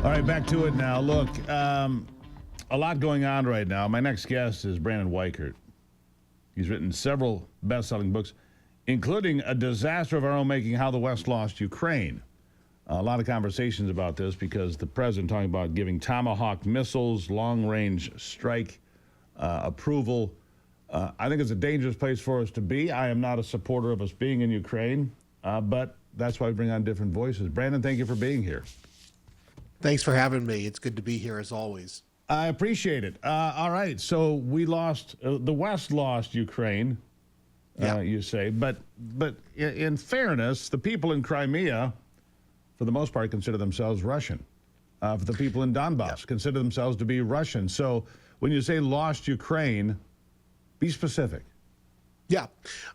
All right, back to it now. Look, a lot going on right now. My next guest is Brandon Weichert. He's written several best-selling books, including A Disaster of Our Own Making, How the West Lost Ukraine. A lot of conversations about this because the president talking about giving Tomahawk missiles, long-range strike approval. I think it's a dangerous place for us to be. I am not a supporter of us being in Ukraine, but that's why we bring on different voices. Brandon, thank you for being here. Thanks for having me. It's good to be here as always. I appreciate it. All right, so we lost, the West lost Ukraine, you say, but in fairness, the people in Crimea, for the most part, consider themselves Russian. For the people in Donbass, consider themselves to be Russian. So when you say lost Ukraine, be specific. Yeah.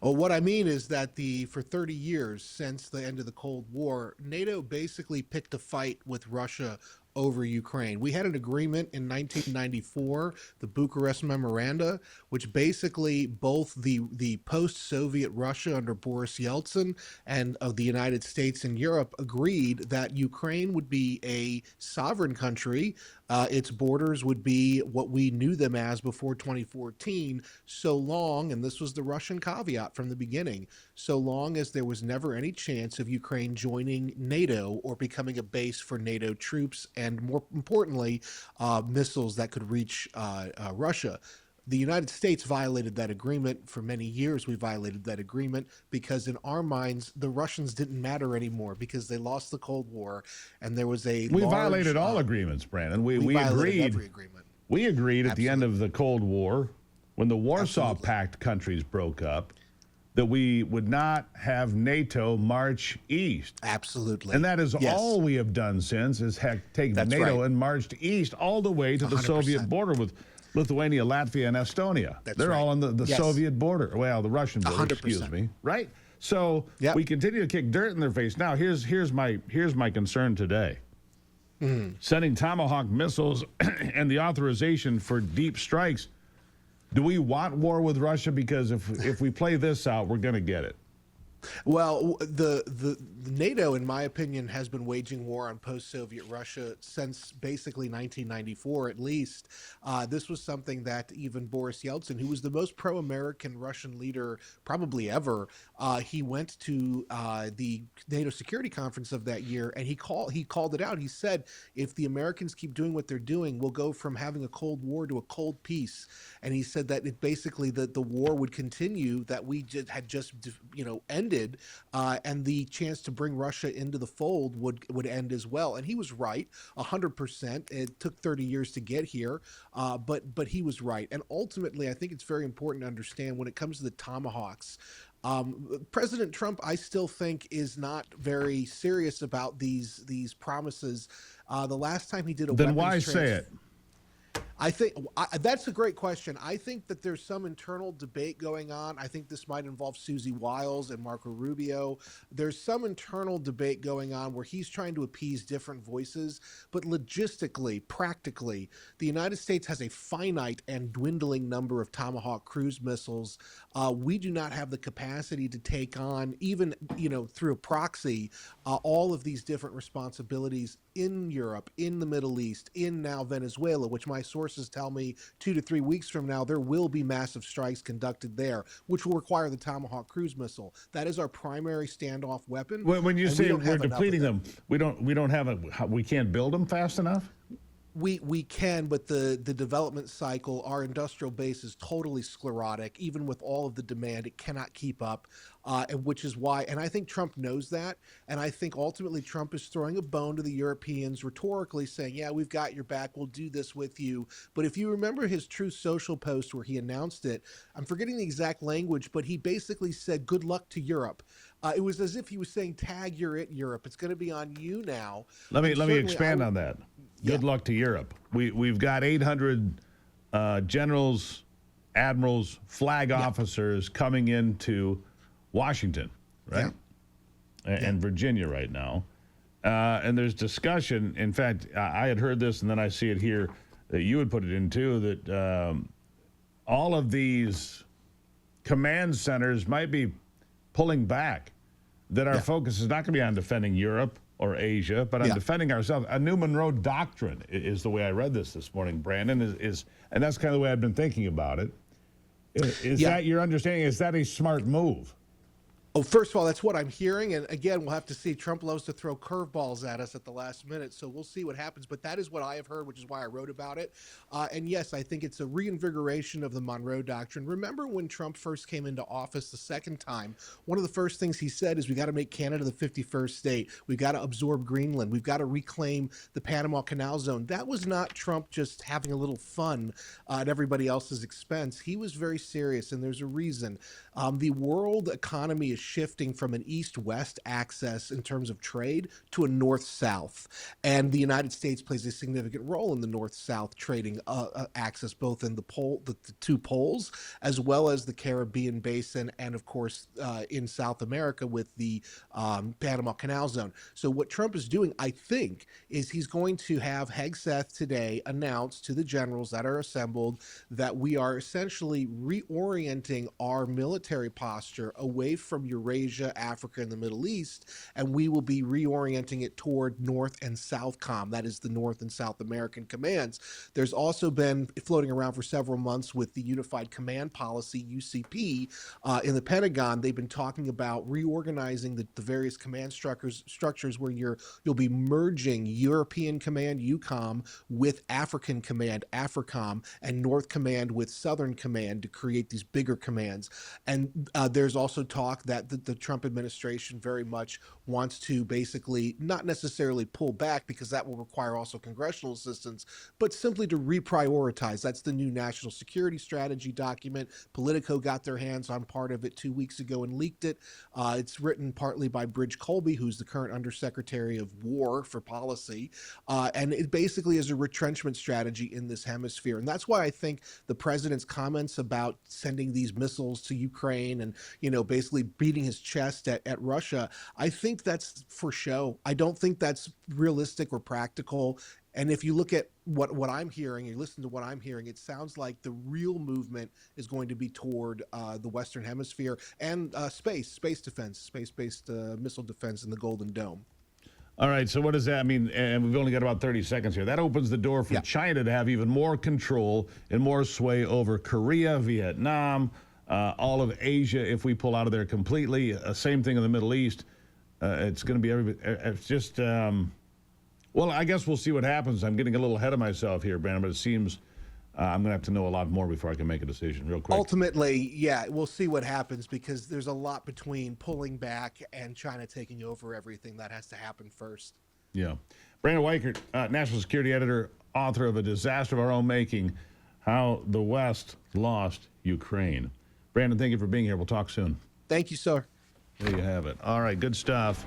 Well, what I mean is that for 30 years since the end of the Cold War, NATO basically picked a fight with Russia over Ukraine. We had an agreement in 1994, the Bucharest Memoranda, which basically both the post-Soviet Russia under Boris Yeltsin and of the United States and Europe agreed that Ukraine would be a sovereign country. Its borders would be what we knew them as before 2014, so long, and this was the Russian caveat from the beginning, so long as there was never any chance of Ukraine joining NATO or becoming a base for NATO troops and, more importantly, missiles that could reach Russia. The United States violated that agreement. For many years, we violated that agreement because in our minds, the Russians didn't matter anymore because they lost the Cold War and there was a We violated all agreements, Brandon. We violated agreed. Every agreement. We agreed at Absolutely. the end of the Cold War, when the Warsaw Pact countries broke up, that we would not have NATO march east. Absolutely. And that is all we have done since, is take NATO and marched east all the way to the 100%. Soviet border with Lithuania, Latvia, and Estonia. They're all on the Soviet border. Well, the Russian border, 100%. excuse me. Right? So we continue to kick dirt in their face. Now, here's my concern today. Sending Tomahawk missiles and the authorization for deep strikes. Do we want war with Russia? Because if we play this out, we're going to get it. Well, the NATO, in my opinion, has been waging war on post-Soviet Russia since basically 1994, at least. This was something that even Boris Yeltsin, who was the most pro-American Russian leader probably ever, he went to the NATO Security Conference of that year, and he called it out. He said, if the Americans keep doing what they're doing, we'll go from having a Cold War to a cold peace. And he said that it basically the war would continue, that we had just ended, and the chance to bring Russia into the fold would end as well. And he was right, 100%. It took 30 years to get here, but he was right. And ultimately, I think it's very important to understand when it comes to the Tomahawks, President Trump, I still think, is not very serious about these promises. The last time he did a then why say it? I think that's a great question. I think that there's some internal debate going on. I think this might involve Susie Wiles and Marco Rubio. There's some internal debate going on where he's trying to appease different voices, but logistically, practically, the United States has a finite and dwindling number of Tomahawk cruise missiles. We do not have the capacity to take on, even through a proxy, all of these different responsibilities in Europe, in the Middle East, in now Venezuela, which my sources tell me 2 to 3 weeks from now there will be massive strikes conducted there, which will require the Tomahawk cruise missile. That is our primary standoff weapon. When you say we're depleting them, we can't build them fast enough? We can, but the development cycle, our industrial base is totally sclerotic. Even with all of the demand, it cannot keep up, and which is why, and I think Trump knows that, and I think ultimately Trump is throwing a bone to the Europeans rhetorically saying, yeah, we've got your back, we'll do this with you. But if you remember his Truth Social post where he announced it, I'm forgetting the exact language, but he basically said, good luck to Europe. It was as if he was saying, tag, you're it, Europe. It's going to be on you now. Let me expand on that. Good luck to Europe. We've got 800 generals, admirals, flag officers coming into Washington, right? And Virginia right now. And there's discussion. In fact, I had heard this, and then I see it here that you would put it in too, that all of these command centers might be pulling back, that our focus is not going to be on defending Europe, or Asia, but on defending ourselves. A new Monroe Doctrine is the way I read this morning, Brandon, and that's kind of the way I've been thinking about it. Is that your understanding? Is that a smart move? Oh, first of all, that's what I'm hearing. And again, we'll have to see. Trump loves to throw curveballs at us at the last minute. So we'll see what happens. But that is what I have heard, which is why I wrote about it. And yes, I think it's a reinvigoration of the Monroe Doctrine. Remember when Trump first came into office the second time, one of the first things he said is we got to make Canada the 51st state. We've got to absorb Greenland. We've got to reclaim the Panama Canal Zone. That was not Trump just having a little fun at everybody else's expense. He was very serious, and there's a reason. The world economy is shifting from an east-west axis in terms of trade to a north-south. And the United States plays a significant role in the north-south trading axis, both in the two poles, as well as the Caribbean basin, and of course in South America with the Panama Canal Zone. So what Trump is doing, I think, is he's going to have Hegseth today announce to the generals that are assembled that we are essentially reorienting our military posture away from Eurasia, Africa, and the Middle East, and we will be reorienting it toward North and Southcom. That is the North and South American commands. There's also been floating around for several months with the Unified Command Policy, UCP, in the Pentagon. They've been talking about reorganizing the various command structures where you'll be merging European Command, EUCOM, with African Command, AFRICOM, and North Command with Southern Command to create these bigger commands. And there's also talk that the Trump administration very much wants to basically not necessarily pull back, because that will require also congressional assistance, but simply to reprioritize. That's the new national security strategy document. Politico got their hands on part of it 2 weeks ago and leaked it. It's written partly by Bridge Colby, who's the current Undersecretary of War for Policy. And it basically is a retrenchment strategy in this hemisphere. And that's why I think the president's comments about sending these missiles to Ukraine and, basically beating his chest at Russia, I think that's for show. I don't think that's realistic or practical. And if you look at what I'm hearing, you listen to what I'm hearing, it sounds like the real movement is going to be toward the Western Hemisphere and space defense, space-based missile defense in the Golden Dome. All right, so what does that mean? And we've only got about 30 seconds here. That opens the door for China to have even more control and more sway over Korea, Vietnam, all of Asia if we pull out of there completely. Same thing in the Middle East. It's going to be everybody. It's just, well, I guess we'll see what happens. I'm getting a little ahead of myself here, Brandon, but it seems I'm going to have to know a lot more before I can make a decision real quick. Ultimately, we'll see what happens, because there's a lot between pulling back and China taking over everything. That has to happen first. Yeah. Brandon Weichert, National Security Editor, author of A Disaster of Our Own Making, How the West Lost Ukraine. Brandon, thank you for being here. We'll talk soon. Thank you, sir. There you have it. All right, good stuff.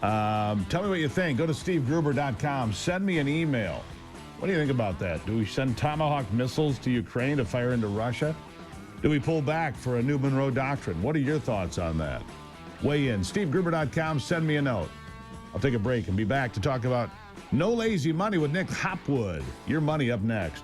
Tell me what you think. Go to stevegruber.com. Send me an email. What do you think about that? Do we send Tomahawk missiles to Ukraine to fire into Russia? Do we pull back for a new Monroe Doctrine? What are your thoughts on that? Weigh in. stevegruber.com. Send me a note. I'll take a break and be back to talk about No Lazy Money with Nick Hopwood. Your money up next.